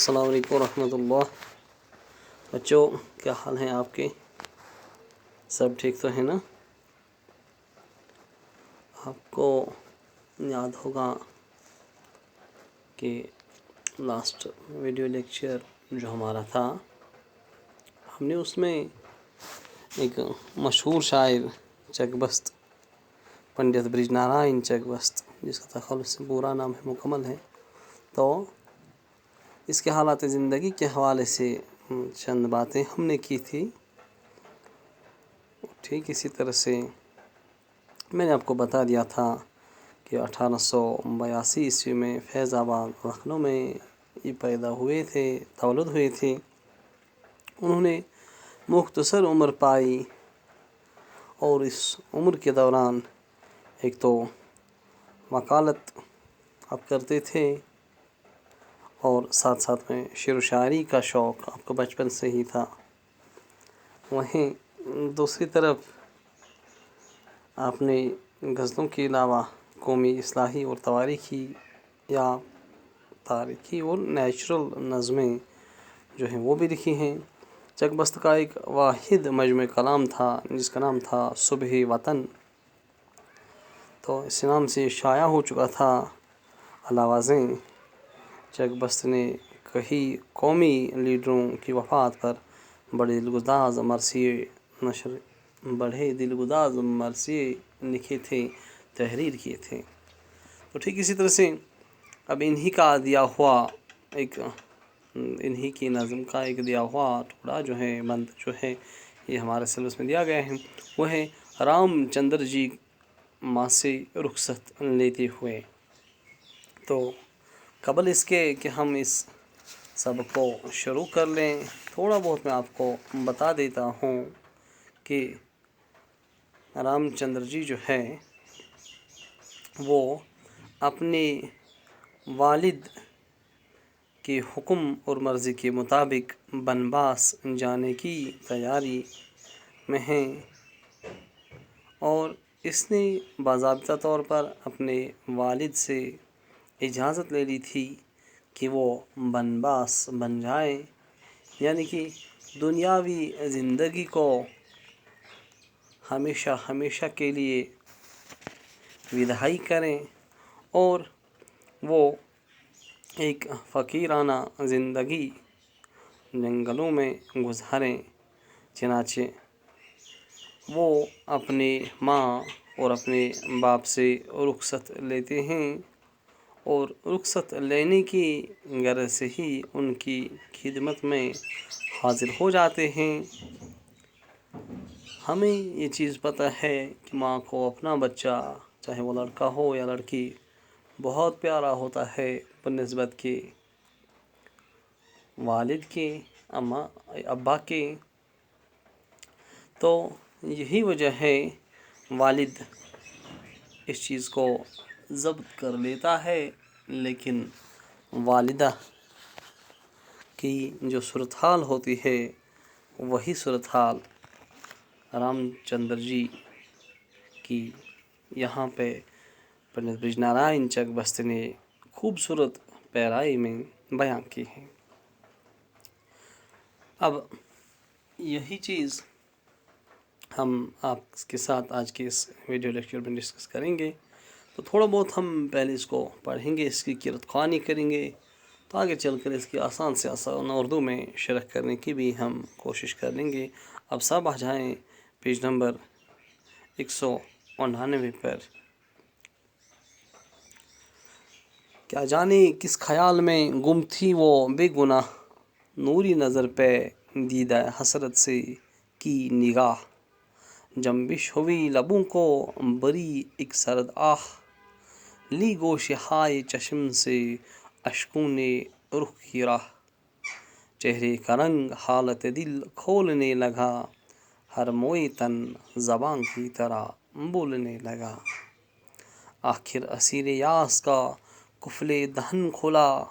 السلام علیکم ورحمۃ اللہ۔ بچوں کیا حال ہیں آپ کے؟ سب ٹھیک تو ہے نا؟ آپ کو یاد ہوگا کہ لاسٹ ویڈیو لیکچر جو ہمارا تھا، ہم نے اس میں ایک مشہور شاعر چک بست پنڈت برج نارائن چک بست، جس کا تخلص سے پورا نام ہے مکمل ہے، تو اس کے حالات زندگی کے حوالے سے چند باتیں ہم نے کی تھی۔ ٹھیک اسی طرح سے میں نے آپ کو بتا دیا تھا کہ 1882 عیسوی میں فیض آباد لکھنؤ میں یہ پیدا ہوئے تھے، تولد ہوئے تھے۔ انہوں نے مختصر عمر پائی اور اس عمر کے دوران ایک تو وکالت آپ کرتے تھے اور ساتھ ساتھ میں شعر و شاعری کا شوق آپ کو بچپن سے ہی تھا۔ وہیں دوسری طرف آپ نے غزلوں کے علاوہ قومی اصلاحی اور تاریخی اور نیچرل نظمیں جو ہیں وہ بھی لکھی ہیں۔ چک بست کا ایک واحد مجموعہ کلام تھا جس کا نام تھا صبح وطن، تو اس نام سے شائع ہو چکا تھا۔ علاوہ ازیں چک بست نے کئی قومی لیڈروں کی وفات پر بڑے دلگداز مرثیے لکھے تھے، تحریر کیے تھے۔ تو ٹھیک اسی طرح سے اب انہی کی نظم کا ایک دیا ہوا ٹکڑا جو ہے بند جو ہے یہ ہمارے سلیبس میں دیا گیا ہے، وہ ہے رام چندر جی ماں سے رخصت لیتے ہوئے۔ تو قبل اس کے کہ ہم اس سبق کو شروع کر لیں، تھوڑا بہت میں آپ کو بتا دیتا ہوں کہ رام چندر جی جو ہے وہ اپنے والد کے حکم اور مرضی کے مطابق بنواس جانے کی تیاری میں ہیں، اور اس نے باضابطہ طور پر اپنے والد سے اجازت لے لی تھی کہ وہ بنواس بن جائیں، یعنی کہ دنیاوی زندگی کو ہمیشہ کے لیے وداعی کریں اور وہ ایک فقیرانہ زندگی جنگلوں میں گزاریں۔ چنانچہ وہ اپنے ماں اور اپنے باپ سے رخصت لیتے ہیں اور رخصت لینے کی غرض سے ہی ان کی خدمت میں حاضر ہو جاتے ہیں۔ ہمیں یہ چیز پتہ ہے کہ ماں کو اپنا بچہ، چاہے وہ لڑکا ہو یا لڑکی، بہت پیارا ہوتا ہے بنسبت کے والد کے، ابا کے۔ تو یہی وجہ ہے والد اس چیز کو ضبط کر لیتا ہے، لیکن والدہ کی جو صورتحال ہوتی ہے وہی صورتحال رام چندر جی کی یہاں پہ پنڈت برج نارائن چک بست نے خوبصورت پیرائی میں بیان کی ہے۔ اب یہی چیز ہم آپ کے ساتھ آج کے اس ویڈیو لیکچر میں ڈسکس کریں گے، تو تھوڑا بہت ہم پہلے اس کو پڑھیں گے، اس کی قرأت خوانی کریں گے، تو آگے چل کر اس کی آسان سے آسان اردو میں شرح کرنے کی بھی ہم کوشش کر لیں گے۔ اب سب آ جائیں پیج نمبر 199 پر۔ کیا جانے کس خیال میں گم تھی وہ بے گناہ، نوری نظر پہ دیدہ حسرت سے کی نگاہ، جنبش ہوئی لبوں کو بری ایک سرد آہ، لی گوش ہائے چشم سے اشکوں نے رخ کی راہ، چہرے کا رنگ حالت دل کھولنے لگا، ہر موئے تن زباں کی طرح بولنے لگا، آخر اسیر یاس کا قفل دہن کھلا،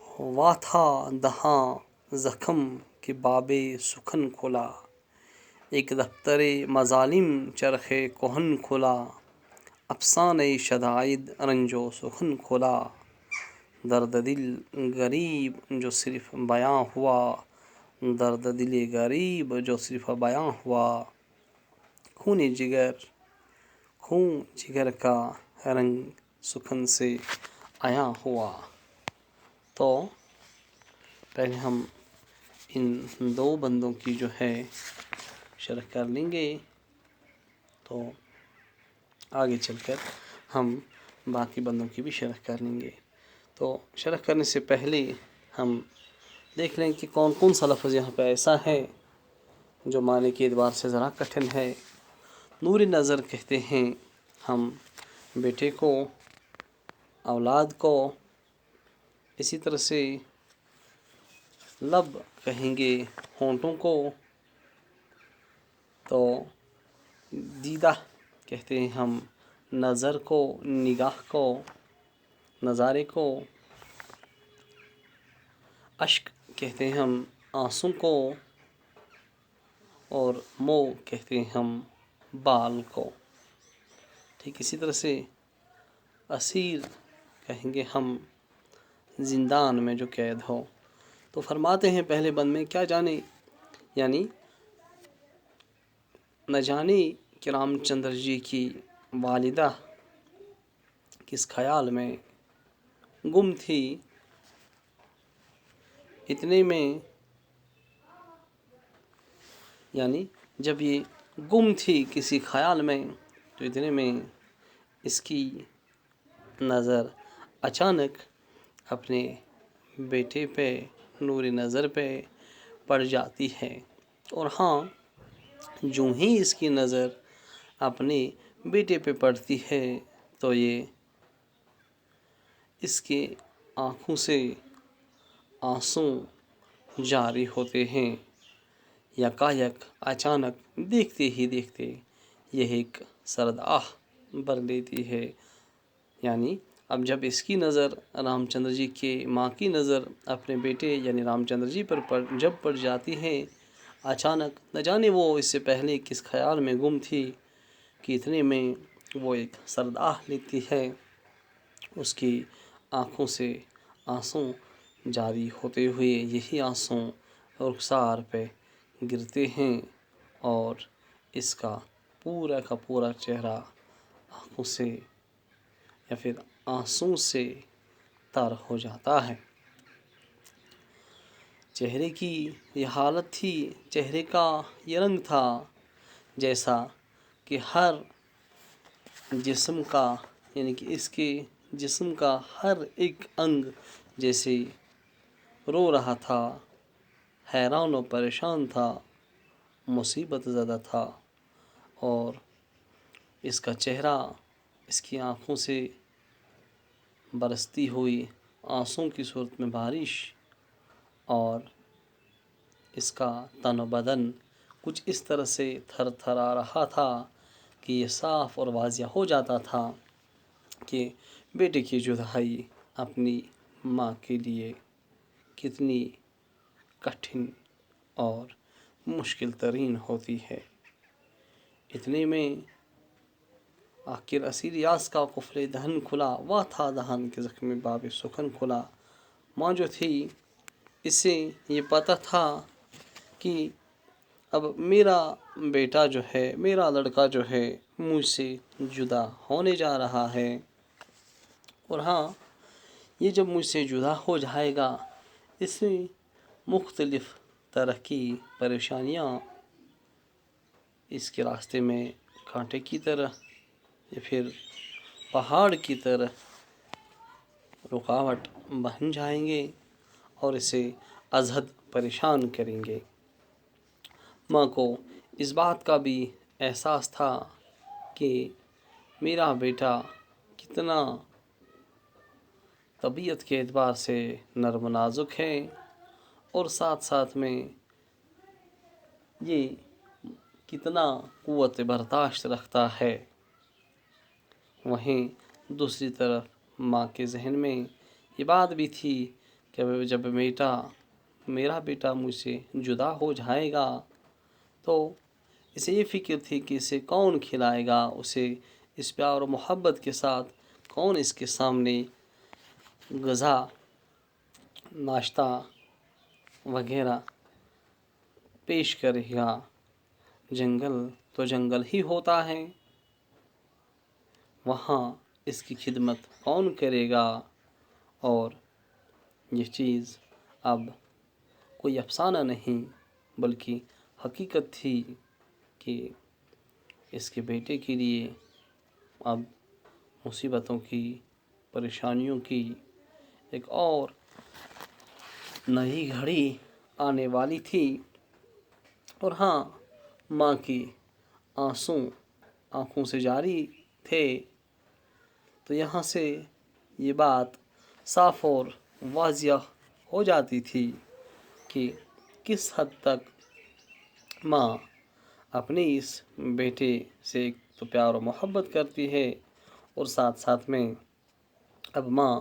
ہوا تھا دہاں زخم کہ باب سخن کھلا، ایک دفتر مظالم چرخ کہن کھلا، افسانۂ شدائد رنج و سخن کھلا، درد دل غریب جو صرف بیاں ہوا، درد دل غریب جو صرف بیاں ہوا، خون جگر کا رنگ سخن سے عیاں ہوا۔ تو پہلے ہم ان دو بندوں کی جو ہے شرح کر لیں گے، تو آگے چل کر ہم باقی بندوں کی بھی شرح کر لیں گے۔ تو شرح کرنے سے پہلے ہم دیکھ لیں کہ کون کون سا لفظ یہاں پہ ایسا ہے جو معنی کے اعتبار سے ذرا کٹھن ہے۔ نور نظر کہتے ہیں ہم بیٹے کو، اولاد کو، اسی طرح سے لب کہیں گے ہونٹوں کو، تو دیدہ کہتے ہیں ہم نظر کو، نگاہ کو، نظارے کو، اشک کہتے ہیں ہم آنسوں کو، اور مو کہتے ہیں ہم بال کو۔ ٹھیک اسی طرح سے اسیر کہیں گے ہم زندان میں جو قید ہو۔ تو فرماتے ہیں پہلے بند میں کیا جانے، یعنی نہ جانے کہ رام چندر جی کی والدہ کس خیال میں گم تھی، اتنے میں یعنی جب یہ گم تھی کسی خیال میں، تو اتنے میں اس کی نظر اچانک اپنے بیٹے پہ، نور نظر پہ پڑ جاتی ہے، اور ہاں جو ہی اس کی نظر اپنے بیٹے پہ پڑتی ہے تو یہ اس کے آنکھوں سے آنسو جاری ہوتے ہیں۔ یکایک اچانک دیکھتے ہی دیکھتے یہ ایک سرد آہ بھر لیتی ہے، یعنی اب جب اس کی نظر رام چندر جی کے ماں کی نظر اپنے بیٹے یعنی رام چندر جی پر جب پڑ جاتی ہے، اچانک نہ جانے وہ اس سے پہلے کس خیال میں گم تھی کہ اتنے میں وہ ایک سرد آہ لیتی ہے، اس کی آنکھوں سے آنسو جاری ہوتے ہوئے یہی آنسو رخسار پہ گرتے ہیں، اور اس کا پورا چہرہ آنکھوں سے یا پھر آنسو سے تر ہو جاتا ہے۔ چہرے کی یہ حالت تھی، چہرے کا یہ رنگ تھا، جیسا کہ ہر جسم کا یعنی کہ اس کے جسم کا ہر ایک انگ جیسے رو رہا تھا، حیران و پریشان تھا، مصیبت زدہ تھا، اور اس کا چہرہ اس کی آنکھوں سے برستی ہوئی آنسوں کی صورت میں بارش، اور اس کا تن و بدن کچھ اس طرح سے تھر تھرا رہا تھا کہ یہ صاف اور واضح ہو جاتا تھا کہ بیٹے کی جدائی اپنی ماں کے لیے کتنی کٹھن اور مشکل ترین ہوتی ہے۔ اتنے میں آخر اسیر یاس کا قفل دہن کھلا، وہ تھا دہن کے زخم باب سخن کھلا۔ ماں جو تھی اسے یہ پتہ تھا کہ اب میرا بیٹا جو ہے، میرا لڑکا جو ہے مجھ سے جدا ہونے جا رہا ہے، اور ہاں یہ جب مجھ سے جدا ہو جائے گا، اس میں مختلف طرح کی پریشانیاں اس کے راستے میں کانٹے کی طرح یا پھر پہاڑ کی طرح رکاوٹ بن جائیں گے اور اسے ازحد پریشان کریں گے۔ ماں کو اس بات کا بھی احساس تھا کہ میرا بیٹا کتنا طبیعت کے اعتبار سے نرم و نازک ہے، اور ساتھ ساتھ میں یہ کتنا قوت برداشت رکھتا ہے۔ وہیں دوسری طرف ماں کے ذہن میں یہ بات بھی تھی کہ جب میرا بیٹا مجھ سے جدا ہو جائے گا تو اسے یہ فکر تھی کہ اسے کون کھلائے گا، اسے اس پیار و محبت کے ساتھ کون اس کے سامنے غذا ناشتہ وغیرہ پیش کرے گا۔ جنگل تو جنگل ہی ہوتا ہے، وہاں اس کی خدمت کون کرے گا؟ اور یہ چیز اب کوئی افسانہ نہیں بلکہ حقیقت تھی کہ اس کے بیٹے کے لیے اب مصیبتوں کی، پریشانیوں کی ایک اور نئی گھڑی آنے والی تھی۔ اور ہاں، ماں کی آنسو آنکھوں سے جاری تھے، تو یہاں سے یہ بات صاف اور واضح ہو جاتی تھی کہ کس حد تک ماں اپنے اس بیٹے سے ایک تو پیار و محبت کرتی ہے، اور ساتھ ساتھ میں اب ماں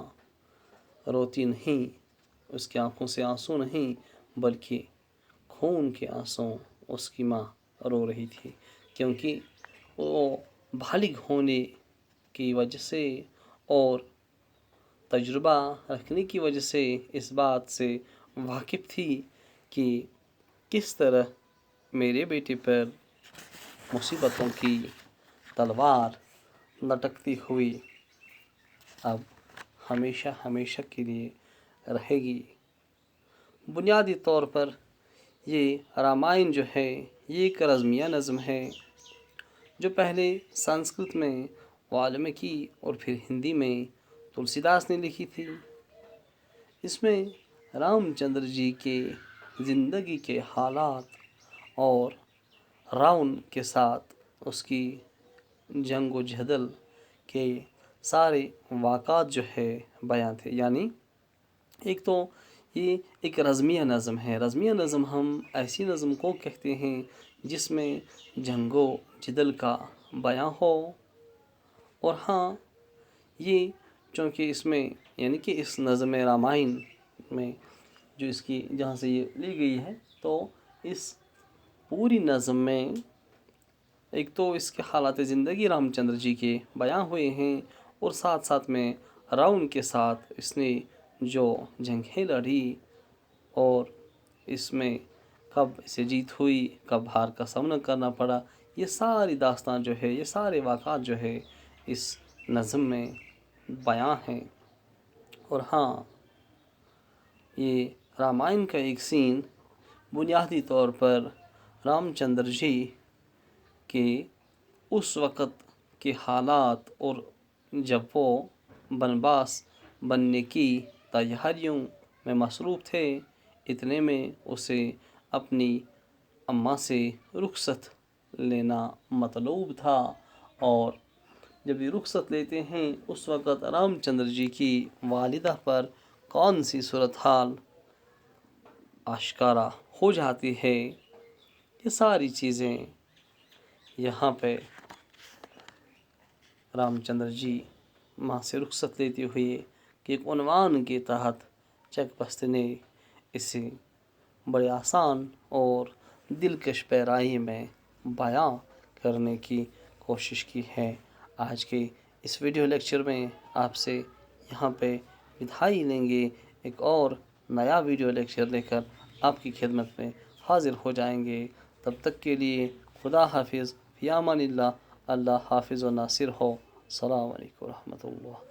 روتی نہیں، اس کی آنکھوں سے آنسو نہیں بلکہ خون کے آنسو اس کی ماں رو رہی تھی، کیونکہ وہ بالغ ہونے کی وجہ سے اور تجربہ رکھنے کی وجہ سے اس بات سے واقف تھی کہ کس طرح میرے بیٹے پر مصیبتوں کی تلوار لٹکتی ہوئی اب ہمیشہ ہمیشہ کے لیے رہے گی۔ بنیادی طور پر یہ رامائن جو ہے یہ ایک رزمیہ نظم ہے جو پہلے سنسکرت میں والمکی اور پھر ہندی میں تلسی داس نے لکھی تھی۔ اس میں رام چندر جی کے زندگی کے حالات اور راون کے ساتھ اس کی جنگ و جدل کے سارے واقعات جو ہے بیان تھے۔ یعنی ایک تو یہ ایک رزمیہ نظم ہے۔ رزمیہ نظم ہم ایسی نظم کو کہتے ہیں جس میں جنگ و جدل کا بیان ہو، اور ہاں یہ چونکہ اس میں یعنی کہ اس نظم رامائن میں جو اس کی جہاں سے یہ لی گئی ہے، تو اس پوری نظم میں ایک تو اس کے حالات زندگی رام چندر جی کے بیان ہوئے ہیں، اور ساتھ ساتھ میں راون کے ساتھ اس نے جو جنگیں لڑی اور اس میں کب اسے جیت ہوئی، کب ہار کا سامنا کرنا پڑا، یہ ساری داستان جو ہے، یہ سارے واقعات جو ہے اس نظم میں بیان ہیں۔ اور ہاں، یہ رامائن کا ایک سین بنیادی طور پر رام چندر جی کے اس وقت کے حالات اور جب وہ بنواس بننے کی تیاریوں میں مصروف تھے، اتنے میں اسے اپنی اماں سے رخصت لینا مطلوب تھا، اور جب یہ رخصت لیتے ہیں اس وقت رام چندر جی کی والدہ پر کون سی صورتحال آشکارا ہو جاتی ہے، یہ ساری چیزیں یہاں پہ رام چندر جی ماں سے رخصت لیتے ہوئے کہ ایک عنوان کے تحت چک بست نے اسے بڑے آسان اور دلکش پیرائی میں بیان کرنے کی کوشش کی ہے۔ آج کے اس ویڈیو لیکچر میں آپ سے یہاں پہ بدائی لیں گے، ایک اور نیا ویڈیو لیکچر لے کر آپ کی خدمت میں حاضر ہو جائیں گے۔ تب تک کے لیے خدا حافظ، فی امان اللہ، اللہ حافظ و ناصر ہو۔ السلام علیکم ورحمۃ اللہ۔